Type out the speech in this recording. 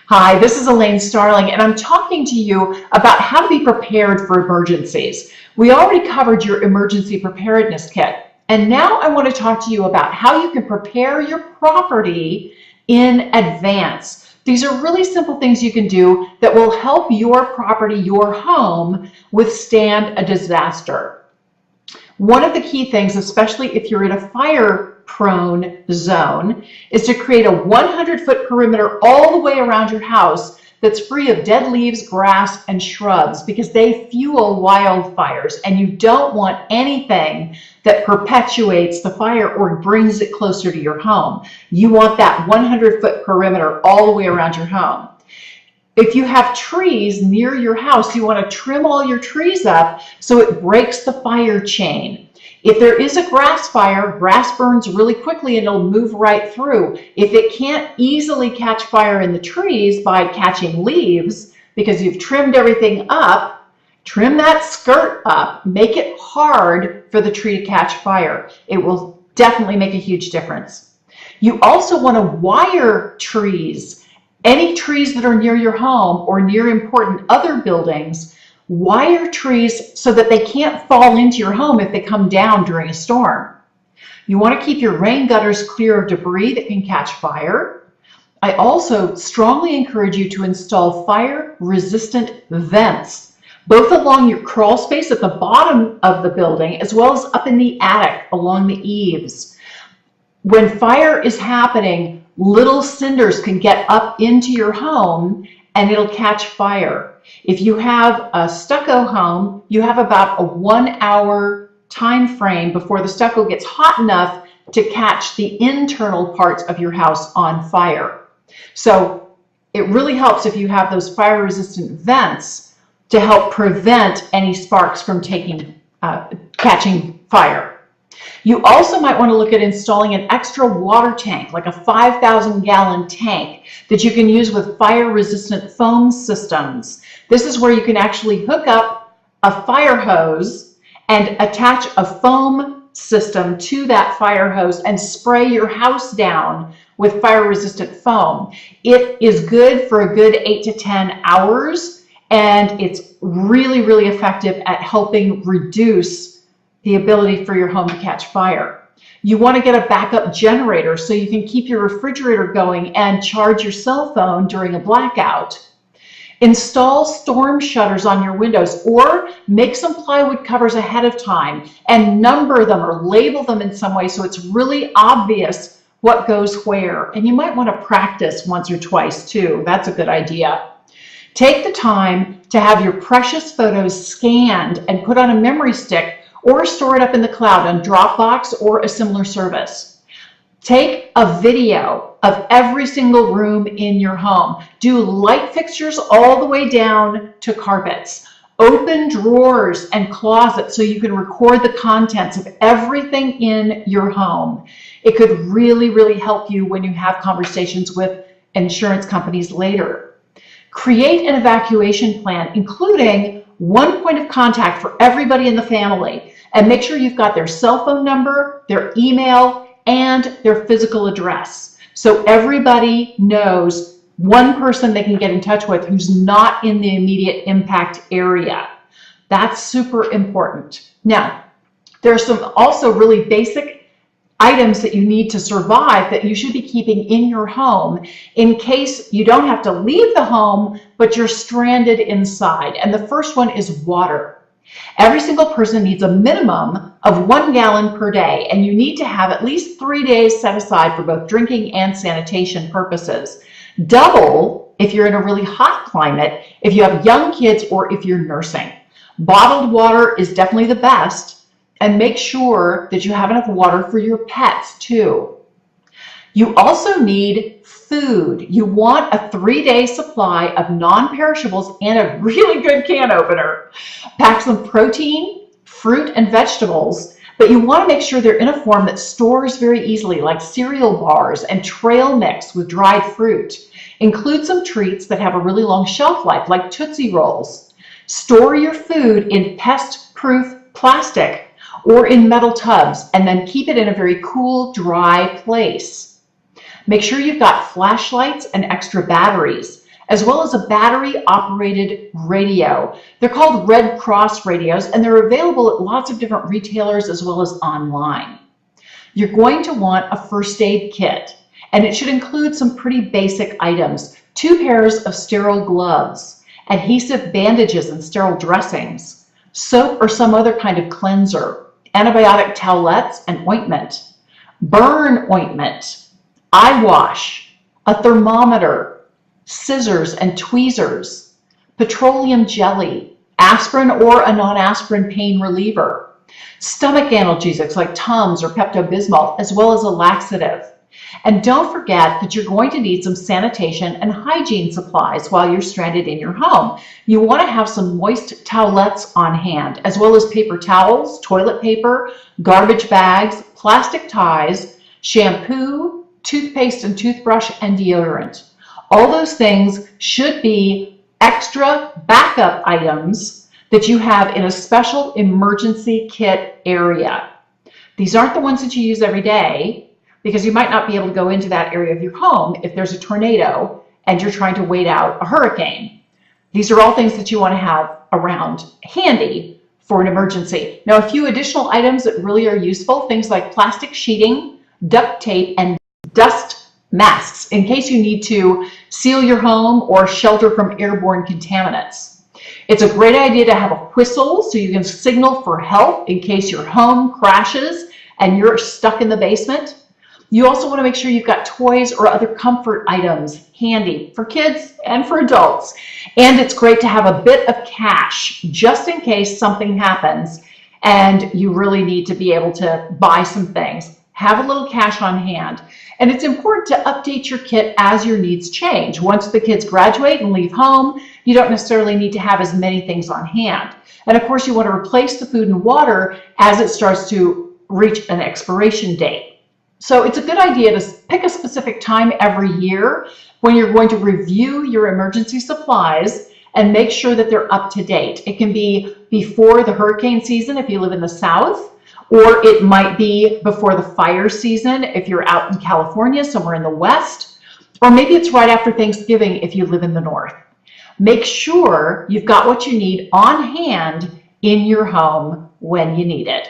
Hi, this is Elaine Starling, and I'm talking to you about how to be prepared for emergencies. We already covered your emergency preparedness kit, and now I want to talk to you about how you can prepare your property in advance. These are really simple things you can do that will help your property, your home, withstand a disaster. One of the key things, especially if you're in a fire-prone zone, is to create a 100-foot perimeter all the way around your house that's free of dead leaves, grass, and shrubs, because they fuel wildfires, and you don't want anything that perpetuates the fire or brings it closer to your home. You want that 100-foot perimeter all the way around your home. If you have trees near your house, you want to trim all your trees up so it breaks the fire chain. If there is a grass fire, grass burns really quickly and it'll move right through. If it can't easily catch fire in the trees by catching leaves, because you've trimmed everything up, trim that skirt up, make it hard for the tree to catch fire. It will definitely make a huge difference. You also want to wire trees. Any trees that are near your home or near important other buildings, wire trees so that they can't fall into your home if they come down during a storm. You want to keep your rain gutters clear of debris that can catch fire. I also strongly encourage you to install fire-resistant vents, both along your crawl space at the bottom of the building as well as up in the attic along the eaves. When fire is happening, little cinders can get up into your home and it'll catch fire. If you have a stucco home, you have about a 1-hour time frame before the stucco gets hot enough to catch the internal parts of your house on fire. So it really helps if you have those fire resistant vents to help prevent any sparks from catching fire. You also might want to look at installing an extra water tank, like a 5,000-gallon tank that you can use with fire-resistant foam systems. This is where you can actually hook up a fire hose and attach a foam system to that fire hose and spray your house down with fire-resistant foam. It is good for a good 8 to 10 hours, and it's really, really effective at helping reduce the ability for your home to catch fire. You want to get a backup generator so you can keep your refrigerator going and charge your cell phone during a blackout. Install storm shutters on your windows or make some plywood covers ahead of time and number them or label them in some way so it's really obvious what goes where. And you might want to practice once or twice too. That's a good idea. Take the time to have your precious photos scanned and put on a memory stick or store it up in the cloud on Dropbox or a similar service. Take a video of every single room in your home. Do light fixtures all the way down to carpets. Open drawers and closets so you can record the contents of everything in your home. It could really, really help you when you have conversations with insurance companies later. Create an evacuation plan, including one point of contact for everybody in the family, and make sure you've got their cell phone number, their email, and their physical address. So everybody knows one person they can get in touch with who's not in the immediate impact area. That's super important. Now, there are some also really basic items that you need to survive that you should be keeping in your home in case you don't have to leave the home, but you're stranded inside. And the first one is water. Every single person needs a minimum of 1 gallon per day, and you need to have at least 3 days set aside for both drinking and sanitation purposes. Double if you're in a really hot climate, if you have young kids, or if you're nursing. Bottled water is definitely the best, and make sure that you have enough water for your pets too. You also need food. You want a 3-day supply of non-perishables and a really good can opener. Pack some protein, fruit, and vegetables, but you want to make sure they're in a form that stores very easily, like cereal bars and trail mix with dried fruit. Include some treats that have a really long shelf life, like Tootsie Rolls. Store your food in pest-proof plastic or in metal tubs, and then keep it in a very cool, dry place. Make sure you've got flashlights and extra batteries. as well as a battery-operated radio. They're called Red Cross radios, and they're available at lots of different retailers as well as online. You're going to want a first aid kit, and it should include some pretty basic items: 2 pairs of sterile gloves, adhesive bandages and sterile dressings, soap or some other kind of cleanser, antibiotic towelettes and ointment, burn ointment, eye wash, a thermometer, scissors and tweezers, petroleum jelly, aspirin or a non-aspirin pain reliever, stomach analgesics like Tums or Pepto-Bismol, as well as a laxative. And don't forget that you're going to need some sanitation and hygiene supplies while you're stranded in your home. You want to have some moist towelettes on hand, as well as paper towels, toilet paper, garbage bags, plastic ties, shampoo, toothpaste and toothbrush, and deodorant. All those things should be extra backup items that you have in a special emergency kit area. These aren't the ones that you use every day, because you might not be able to go into that area of your home if there's a tornado and you're trying to wait out a hurricane. These are all things that you want to have around handy for an emergency. Now, a few additional items that really are useful, things like plastic sheeting, duct tape, and dust masks in case you need to seal your home or shelter from airborne contaminants. It's a great idea to have a whistle so you can signal for help in case your home crashes and you're stuck in the basement. You also want to make sure you've got toys or other comfort items handy for kids and for adults. And it's great to have a bit of cash just in case something happens and you really need to be able to buy some things. Have a little cash on hand. And it's important to update your kit as your needs change. Once the kids graduate and leave home, you don't necessarily need to have as many things on hand. And of course, you want to replace the food and water as it starts to reach an expiration date. So it's a good idea to pick a specific time every year when you're going to review your emergency supplies and make sure that they're up to date. It can be before the hurricane season if you live in the South, or it might be before the fire season if you're out in California, somewhere in the West, or maybe it's right after Thanksgiving if you live in the North. Make sure you've got what you need on hand in your home when you need it.